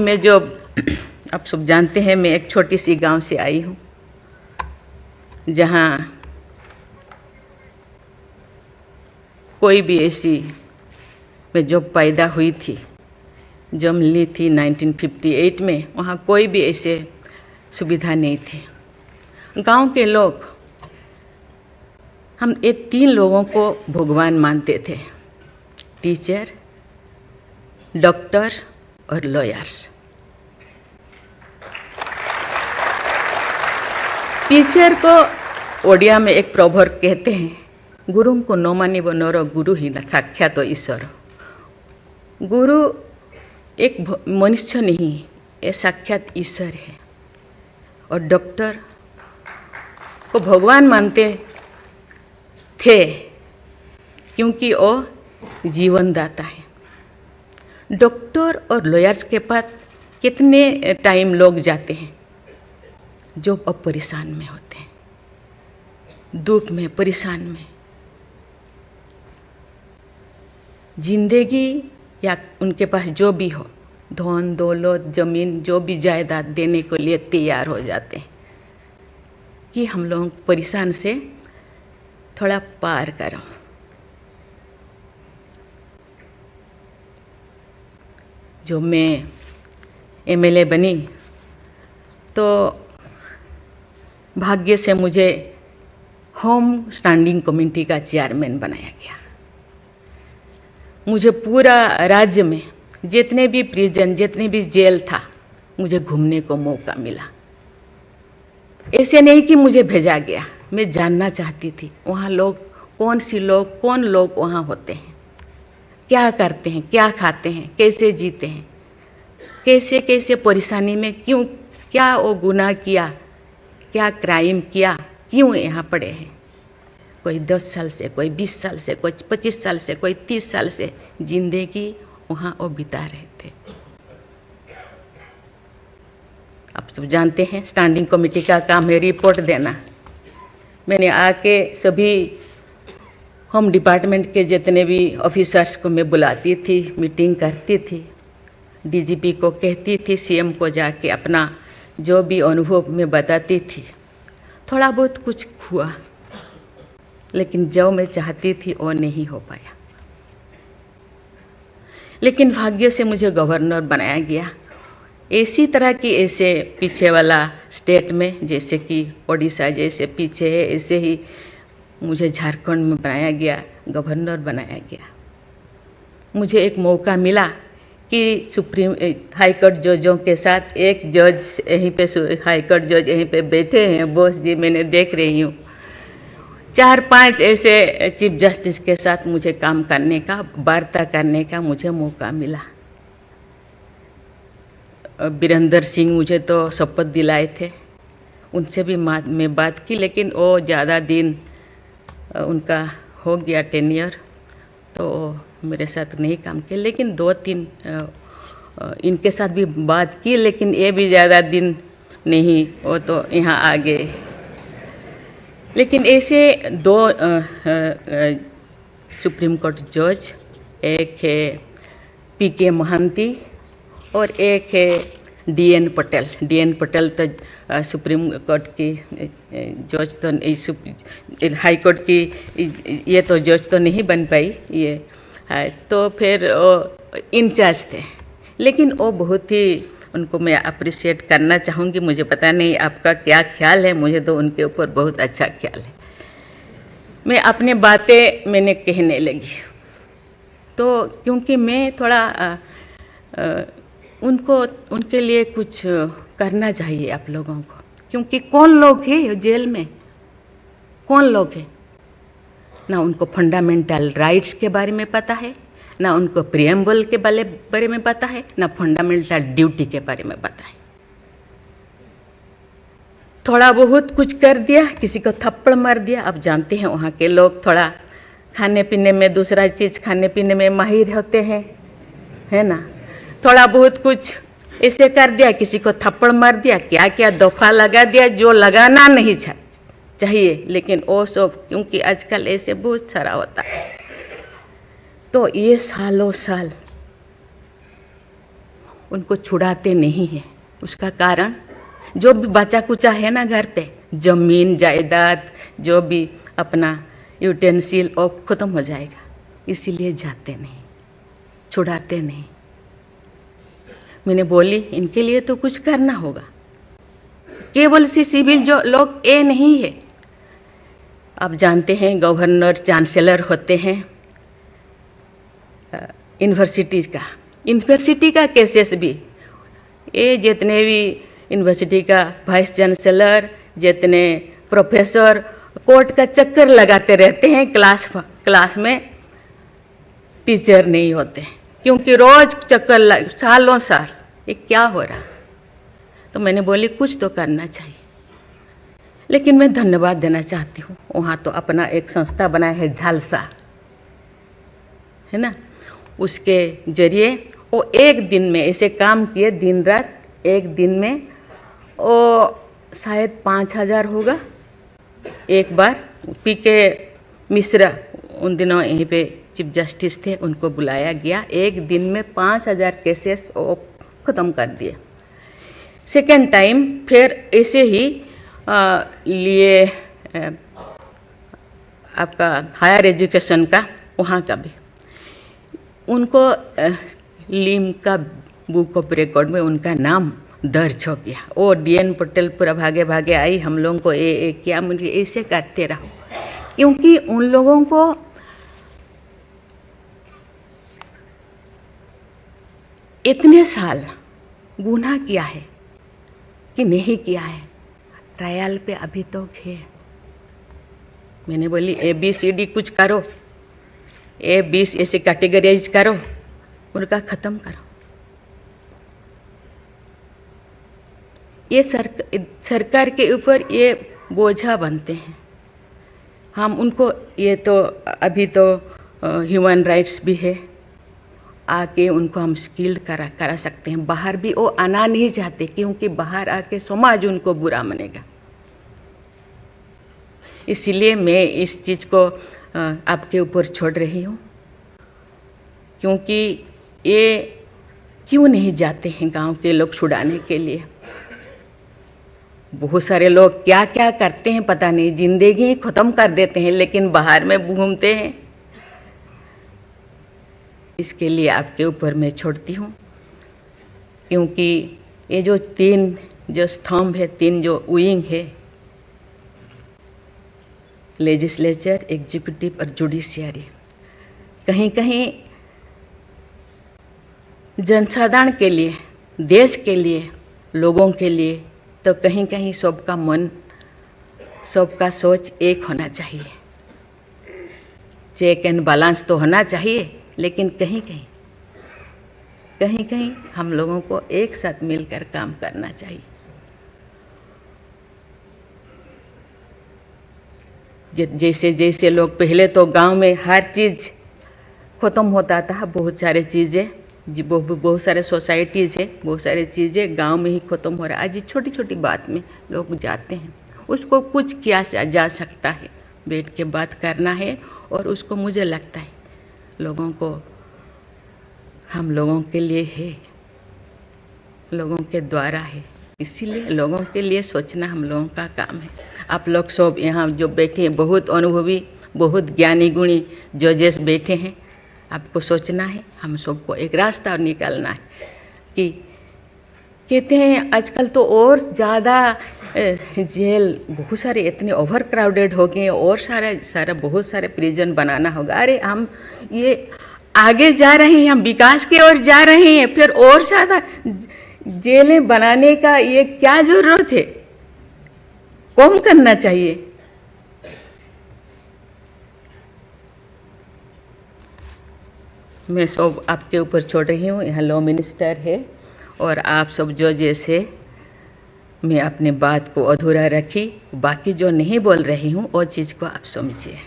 में जो आप सब जानते हैं, मैं एक छोटी सी गांव से आई हूँ जहाँ कोई भी ऐसी, मैं जब पैदा हुई थी, जन्म ली थी 1958 में, वहाँ कोई भी ऐसे सुविधा नहीं थी। गांव के लोग, हम ये 3 लोगों को भगवान मानते थे, टीचर, डॉक्टर और लॉयर्स। टीचर को ओडिया में एक प्रोवर्ब कहते हैं, गुरुं को नो मानिबो नरो गुरु ही न साक्षात ईश्वर। गुरु एक मनुष्य नहीं, ये साक्षात ईश्वर है। और डॉक्टर को भगवान मानते थे क्योंकि वो जीवनदाता है। डॉक्टर और लॉयर्स के पास कितने टाइम लोग जाते हैं जो अब परेशान में होते हैं, दुख में, परेशान में। जिंदगी या उनके पास जो भी हो, धन दौलत, जमीन, जो भी जायदाद देने के लिए तैयार हो जाते हैं कि हम लोग परेशान से थोड़ा पार करो। जो मैं एमएलए बनी तो भाग्य से मुझे होम स्टैंडिंग कमेटी का चेयरमैन बनाया गया। मुझे पूरा राज्य में जितने भी प्रिजन, जितने भी जेल था, मुझे घूमने को मौका मिला। ऐसे नहीं कि मुझे भेजा गया, मैं जानना चाहती थी वहाँ लोग कौन लोग वहाँ होते हैं, क्या करते हैं, क्या खाते हैं, कैसे जीते हैं, कैसे कैसे परेशानी में, क्यों, क्या वो गुनाह किया, क्या क्राइम किया, क्यों यहाँ पड़े हैं। कोई 10 साल से, कोई 20 साल से, कोई 25 साल से, कोई 30 साल से जिंदगी वहाँ वो बिता रहे थे। आप सब जानते हैं स्टैंडिंग कमेटी का काम है रिपोर्ट देना। मैंने आके सभी होम डिपार्टमेंट के जितने भी ऑफिसर्स को मैं बुलाती थी, मीटिंग करती थी, डीजीपी को कहती थी, सीएम को जाके अपना जो भी अनुभव मैं बताती थी। थोड़ा बहुत कुछ हुआ, लेकिन जो मैं चाहती थी वो नहीं हो पाया। लेकिन भाग्य से मुझे गवर्नर बनाया गया। इसी तरह की, ऐसे पीछे वाला स्टेट में, जैसे कि ओडिशा जैसे पीछे है, ऐसे ही मुझे झारखंड में बनाया गया, गवर्नर बनाया गया। मुझे एक मौका मिला कि सुप्रीम हाई कोर्ट जजों के साथ एक जज यहीं पे, हाई कोर्ट जज यहीं पे बैठे हैं, बोस जी, मैंने देख रही हूँ, 4-5 ऐसे चीफ जस्टिस के साथ मुझे काम करने का, वार्ता करने का मुझे मौका मिला। वीरेंद्र सिंह मुझे तो शपथ दिलाए थे, उनसे भी मैं बात की, लेकिन वो ज़्यादा दिन उनका हो गया टेन्योर, तो मेरे साथ नहीं काम किया। लेकिन 2-3 इनके साथ भी बात की, लेकिन ये भी ज़्यादा दिन नहीं, वो तो यहाँ आ गए। लेकिन ऐसे 2 सुप्रीम कोर्ट जज, एक है पीके महांती और एक है डीएन पटेल। डीएन पटेल तो सुप्रीम कोर्ट की जज तो, हाई कोर्ट की ये तो जज तो नहीं बन पाई ये है, तो फिर वो इंचार्ज थे। लेकिन वो बहुत ही, उनको मैं अप्रिशिएट करना चाहूँगी। मुझे पता नहीं आपका क्या ख्याल है, मुझे तो उनके ऊपर बहुत अच्छा ख्याल है। मैं अपने बातें मैंने कहने लगी, तो क्योंकि मैं थोड़ा उनके लिए कुछ करना चाहिए आप लोगों को, क्योंकि कौन लोग हैं जेल में, कौन लोग हैं, ना उनको फंडामेंटल राइट्स के बारे में पता है, ना उनको प्रिएम्बल के बारे में पता है, ना फंडामेंटल ड्यूटी के बारे में पता है। थोड़ा बहुत कुछ कर दिया, किसी को थप्पड़ मार दिया। आप जानते हैं वहाँ के लोग थोड़ा खाने पीने में, दूसरा चीज़ खाने पीने में माहिर होते हैं, है ना। थोड़ा बहुत कुछ ऐसे कर दिया, किसी को थप्पड़ मार दिया, क्या क्या दफा लगा दिया जो लगाना नहीं चाहिए। लेकिन वो सब, क्योंकि आजकल ऐसे बहुत सारा होता है, तो ये सालों साल उनको छुड़ाते नहीं हैं। उसका कारण जो भी बचा कुचा है ना घर पे, ज़मीन जायदाद जो भी अपना यूटेंसिल और ख़त्म हो जाएगा, इसीलिए जाते नहीं, छुड़ाते नहीं। मैंने बोली इनके लिए तो कुछ करना होगा। केवल सी सिविल जो लोग ये नहीं है, आप जानते हैं गवर्नर चांसलर होते हैं यूनिवर्सिटी का केसेस भी, ये जितने भी यूनिवर्सिटी का वाइस चांसलर, जितने प्रोफेसर कोर्ट का चक्कर लगाते रहते हैं, क्लास में टीचर नहीं होते, क्योंकि रोज चक्कर सालों साल, ये क्या हो रहा। तो मैंने बोली कुछ तो करना चाहिए। लेकिन मैं धन्यवाद देना चाहती हूँ, वहाँ तो अपना एक संस्था बनाया है झालसा, है ना, उसके जरिए वो एक दिन में ऐसे काम किए, दिन रात, एक दिन में वो शायद 5,000 होगा। एक बार पीके मिश्रा उन दिनों यहीं पे चीफ जस्टिस थे, उनको बुलाया गया, एक दिन में 5,000 केसेस वो ख़त्म कर दिए। सेकेंड टाइम फिर ऐसे ही लिए आपका हायर एजुकेशन का, वहाँ का भी उनको लिम का बुक ऑफ रिकॉर्ड में उनका नाम दर्ज हो गया। वो DN पटेल पूरा भागे भागे आई, हम लोगों को ये किया, मुझे ऐसे करते रहो, क्योंकि उन लोगों को इतने साल गुनाह किया है कि नहीं किया है, ट्रायल पे अभी तक है। मैंने बोली ABCD कुछ करो, A20 ऐसे कैटेगराइज करो, उनका ख़त्म करो। ये सरकार के ऊपर ये बोझा बनते हैं। हम उनको, ये तो अभी तो ह्यूमन राइट्स भी है, आके उनको हम स्किल्ड करा सकते हैं। बाहर भी वो आना नहीं चाहते, क्योंकि बाहर आके समाज उनको बुरा मानेगा। इसलिए मैं इस चीज़ को आपके ऊपर छोड़ रही हूँ, क्योंकि ये क्यों नहीं जाते हैं गांव के लोग छुड़ाने के लिए। बहुत सारे लोग क्या क्या करते हैं पता नहीं, जिंदगी ख़त्म कर देते हैं, लेकिन बाहर में घूमते हैं। इसके लिए आपके ऊपर मैं छोड़ती हूँ, क्योंकि ये जो 3 जो स्तंभ है, 3 जो विंग है, लेजिस्लेचर, एग्जीक्यूटिव और जुडिशियरी, कहीं कहीं जनसाधारण के लिए, देश के लिए, लोगों के लिए, तो कहीं कहीं सबका मन, सबका सोच एक होना चाहिए। चेक एंड बैलेंस तो होना चाहिए, लेकिन कहीं कहीं हम लोगों को एक साथ मिलकर काम करना चाहिए। जैसे जैसे लोग पहले तो गांव में हर चीज़ ख़त्म होता था, बहुत सारे चीज़ें, बहुत सारे सोसाइटीज़ है, बहुत सारी चीज़ें गांव में ही ख़त्म हो रहा है। आज छोटी छोटी बात में लोग जाते हैं, उसको कुछ किया जा सकता है, बैठ के बात करना है। और उसको मुझे लगता है लोगों को, हम लोगों के लिए है, लोगों के द्वारा है, इसीलिए लोगों के लिए सोचना हम लोगों का काम है। आप लोग सब यहाँ जो बैठे हैं, बहुत अनुभवी, बहुत ज्ञानी गुणी जजेस बैठे हैं, आपको सोचना है, हम सबको एक रास्ता और निकालना है। कि कहते हैं आजकल तो और ज़्यादा जेल, बहुत सारे इतने ओवर क्राउडेड हो गए, और सारा बहुत सारे प्रिजन बनाना होगा। अरे हम ये आगे जा रहे हैं, हम विकास की ओर जा रहे हैं, फिर और ज़्यादा जेलें बनाने का ये क्या ज़रूरत है? कम करना चाहिए। मैं सब आपके ऊपर छोड़ रही हूँ। यहाँ लॉ मिनिस्टर है और आप सब जो जैसे, मैं अपने बात को अधूरा रखी, बाकी जो नहीं बोल रही हूँ वो चीज़ को आप समझिए।